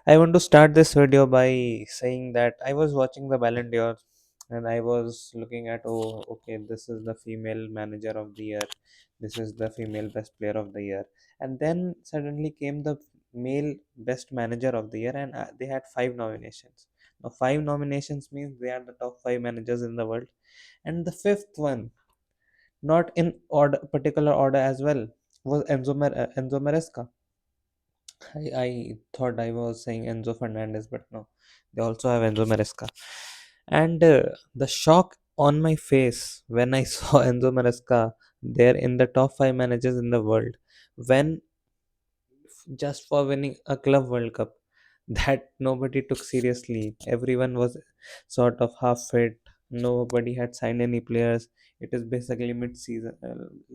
I want to start this video by saying that I was watching the Ballon d'Or and I was looking at, oh, okay, this is the female manager of the year, this is the female best player of the year. And then suddenly came the male best manager of the year, and they had five nominations. Now, five nominations means they are the top five managers in the world. And the fifth one, not in order, particular order as well, was Enzo Maresca. I thought I was saying Enzo Fernandez, but no, they also have Enzo Maresca. And the shock on my face when I saw Enzo Maresca there in the top five managers in the world, when just for winning a Club World Cup that nobody took seriously. Everyone was sort of half fit. Nobody had signed any players. It is basically mid-season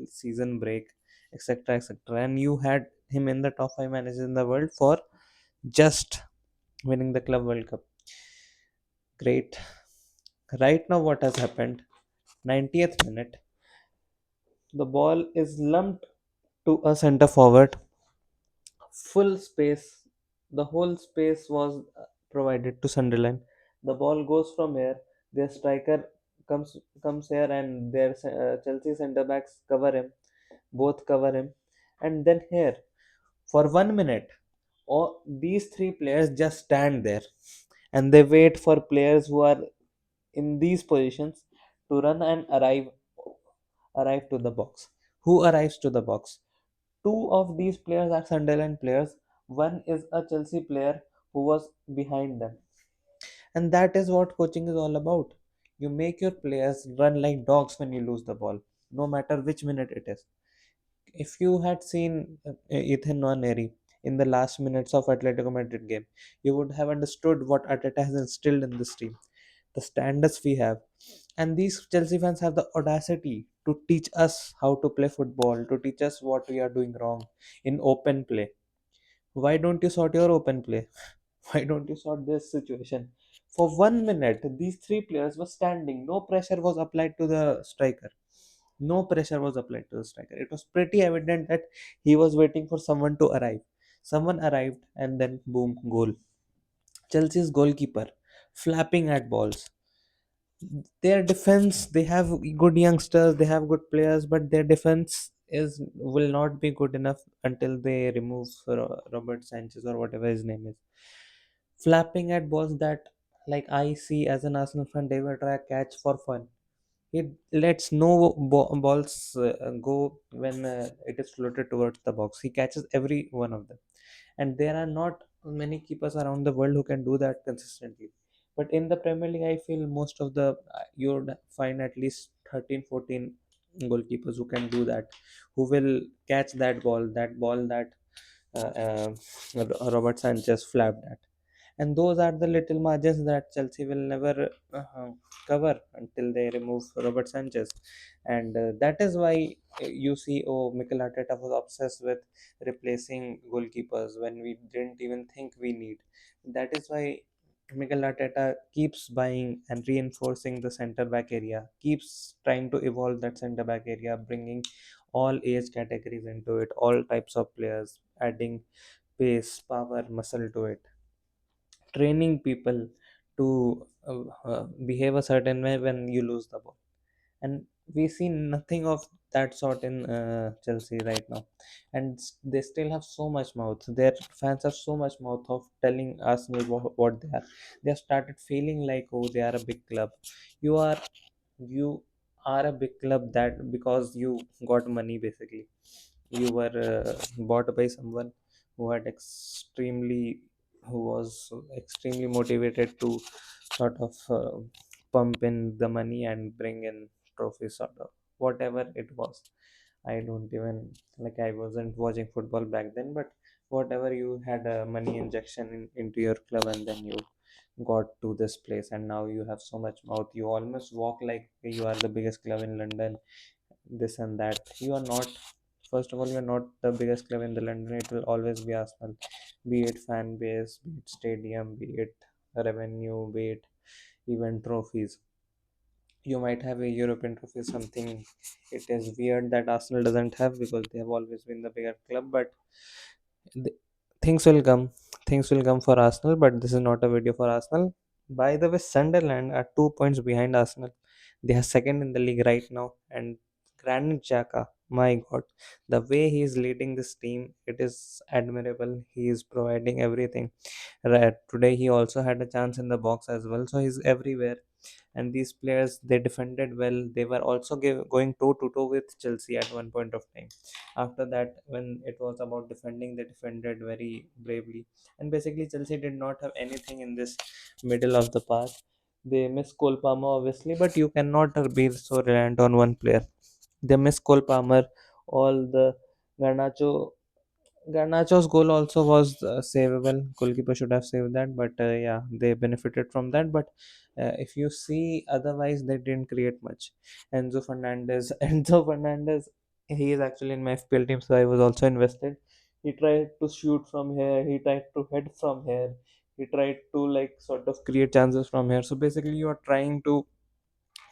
season break, etc., etc. And you had him in the top five managers in the world for just winning the Club World Cup. Great. Right now, what has happened? 90th minute, the ball is lumped to a center forward. Full space. The whole space was provided to Sunderland. The ball goes from here. Their striker comes here, and their Chelsea centre backs cover him. Both cover him, and then here for 1 minute, all these three players just stand there and they wait for players who are in these positions to run and arrive to the box. Who arrives to the box? Two of these players are Sunderland players. One is a Chelsea player who was behind them. And that is what coaching is all about. You make your players run like dogs when you lose the ball, no matter which minute it is. If you had seen Ethan Nwaneri in the last minutes of Atletico Madrid game, you would have understood what Arteta has instilled in this team, the standards we have. And these Chelsea fans have the audacity to teach us how to play football, to teach us what we are doing wrong in open play. Why don't you sort your open play? Why don't you sort this situation? For 1 minute, these three players were standing. No pressure was applied to the striker. No pressure was applied to the striker. It was pretty evident that he was waiting for someone to arrive. Someone arrived, and then boom, goal. Chelsea's goalkeeper flapping at balls. Their defense, they have good youngsters, they have good players, but their defense is will not be good enough until they remove Robert Sanchez or whatever his name is. Flapping at balls that, like, I see as an Arsenal fan, they will try catch for fun. He lets no balls go when it is floated towards the box. He catches every one of them, and there are not many keepers around the world who can do that consistently. But in the Premier League, I feel most of the you would find at least 13, 14 goalkeepers who can do that, who will catch that ball that Robert Sanchez flapped at. And those are the little margins that Chelsea will never cover until they remove Robert Sanchez. And that is why you see, oh, Mikel Arteta was obsessed with replacing goalkeepers when we didn't even think we need. That is why Mikel Arteta keeps buying and reinforcing the centre back area, keeps trying to evolve that centre back area, bringing all age categories into it, all types of players, adding pace, power, muscle to it, training people to behave a certain way when you lose the ball. And we see nothing of that sort in Chelsea right now. And they still have so much mouth. Their fans have so much mouth of telling Arsenal what they are. They have started feeling like, oh, they are a big club. You are you are a big club that because you got money basically. You were bought by someone who had extremely who was extremely motivated to sort of pump in the money and bring in trophies, sort of whatever it was. I don't even, like, I wasn't watching football back then, but whatever, you had a money injection into your club, and then you got to this place, and now you have so much mouth, you almost walk like you are the biggest club in London, this and that. You are not. First of all, you are not the biggest club in the London. It will always be Arsenal, be it fan base, be it stadium, be it revenue, be it even trophies. You might have a European trophy, something it is weird that Arsenal doesn't have because they have always been the bigger club, but th- things will come, things will come for Arsenal, but this is not a video for Arsenal. By the way, Sunderland are 2 points behind Arsenal. They are second in the league right now, and Granit Xhaka, my God, the way he is leading this team, it is admirable. He is providing everything. Right today, he also had a chance in the box as well, so he's everywhere. And these players, they defended well. They were also going toe to toe with Chelsea at one point of time. After that, when it was about defending, they defended very bravely. And basically, Chelsea did not have anything in this middle of the path. They miss Cole Palmer obviously, but you cannot be so reliant on one player. They miss Cole Palmer. All the Garnacho Garnacho's goal also was savable. Goalkeeper should have saved that, but yeah, they benefited from that. But if you see, otherwise they didn't create much. Enzo Fernandez, he is actually in my FPL team, so I was also invested. He tried to shoot from here. He tried to head from here. He tried to like sort of create chances from here. So basically, you are trying to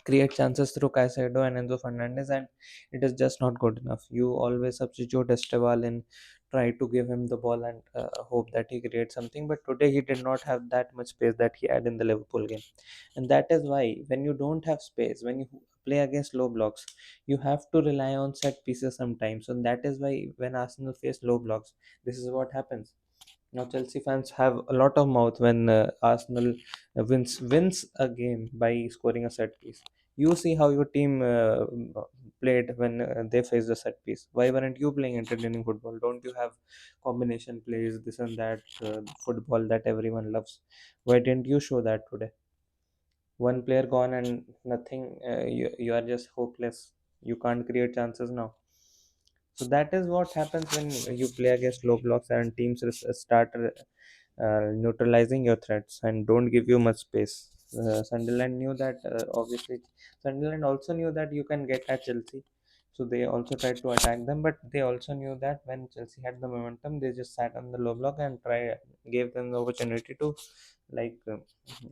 create chances through Caicedo and Enzo Fernandez, and it is just not good enough. You always substitute Esteval and try to give him the ball and hope that he creates something. But today he did not have that much space that he had in the Liverpool game, and that is why when you don't have space, when you play against low blocks, you have to rely on set pieces sometimes. So that is why when Arsenal face low blocks, this is what happens. Now Chelsea fans have a lot of mouth when Arsenal wins a game by scoring a set piece. You see how your team played when they faced a set piece. Why weren't you playing entertaining football? Don't you have combination plays, this and that, football that everyone loves? Why didn't you show that today? One player gone and nothing. You are just hopeless. You can't create chances now. So that is what happens when you play against low blocks and teams start neutralizing your threats and don't give you much space. Sunderland knew that, obviously. Sunderland also knew that you can get at Chelsea. So they also tried to attack them, but they also knew that when Chelsea had the momentum, they just sat on the low block and gave them the opportunity to like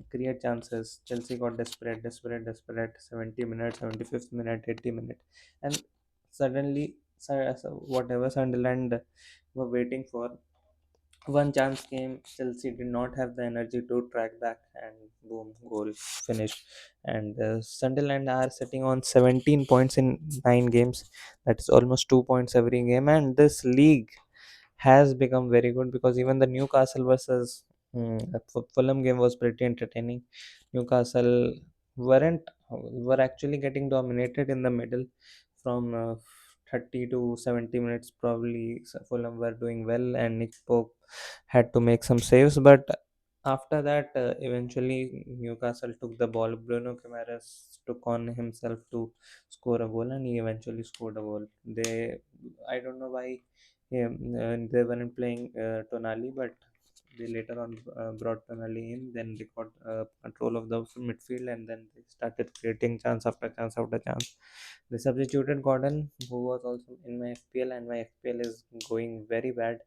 create chances. Chelsea got desperate. 70 minutes, 75th minute, 80 minute, and suddenly, whatever Sunderland were waiting for, one chance came. Chelsea did not have the energy to track back, and boom, goal finished. And Sunderland are sitting on 17 points in 9 games. That is almost 2 points every game. And this league has become very good because even the Newcastle versus Fulham game was pretty entertaining. Newcastle weren't were actually getting dominated in the middle from 30 to 70 minutes. Probably Fulham were doing well, and Nick Pope had to make some saves. But after that, eventually Newcastle took the ball. Bruno Guimaraes took on himself to score a goal, and he eventually scored a goal. I don't know why they weren't playing Tonali, but they later on brought Tonali in. Then they got control of the midfield, and then they started creating chance after chance after chance. They substituted Gordon, who was also in my FPL, and my FPL is going very bad,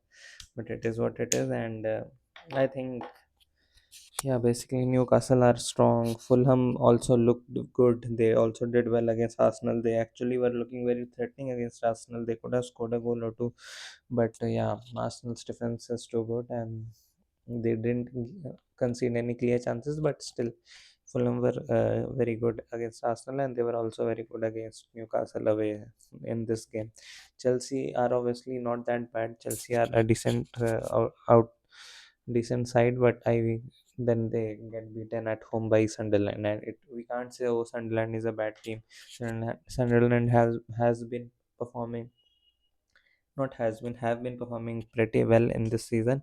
but it is what it is. And I think, yeah, basically Newcastle are strong. Fulham also looked good. They also did well against Arsenal. They actually were looking very threatening against Arsenal. They could have scored a goal or two, but yeah, Arsenal's defense is too good, and they didn't concede any clear chances. But still, Fulham were very good against Arsenal, and they were also very good against Newcastle away in this game. Chelsea are obviously not that bad. Chelsea are a decent out decent side, but I then they get beaten at home by Sunderland, and we can't say oh Sunderland is a bad team. Sunderland has been performing, not has been have been performing pretty well in this season.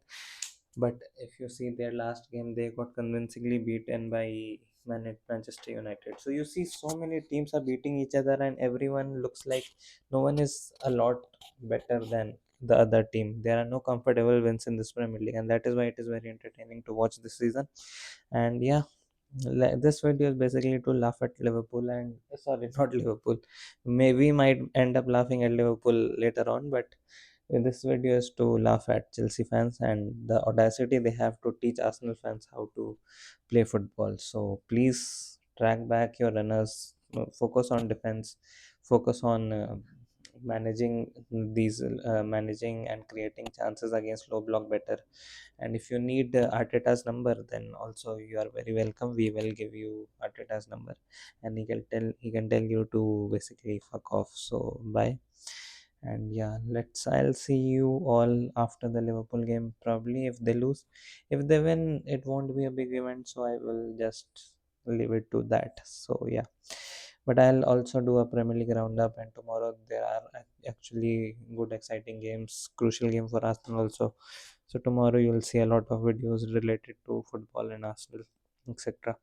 But if you see their last game, they got convincingly beaten by Manchester United. So you see, so many teams are beating each other, and everyone looks like no one is a lot better than the other team. There are no comfortable wins in this Premier League, and that is why it is very entertaining to watch this season. And yeah, this video is basically to laugh at Liverpool and sorry, not Liverpool. Maybe might end up laughing at Liverpool later on, but this video is to laugh at Chelsea fans and the audacity they have to teach Arsenal fans how to play football. So please track back your runners, focus on defense, focus on managing managing and creating chances against low block better. And if you need Arteta's number, then also you are very welcome. We will give you Arteta's number, and he can tell you to basically fuck off. So bye. And yeah, I'll see you all after the Liverpool game, probably if they lose. If they win, it won't be a big event, so I will just leave it to that. So yeah, but I'll also do a Premier League roundup, and tomorrow there are actually good, exciting games, crucial game for Arsenal also. So tomorrow you'll see a lot of videos related to football and Arsenal, etc.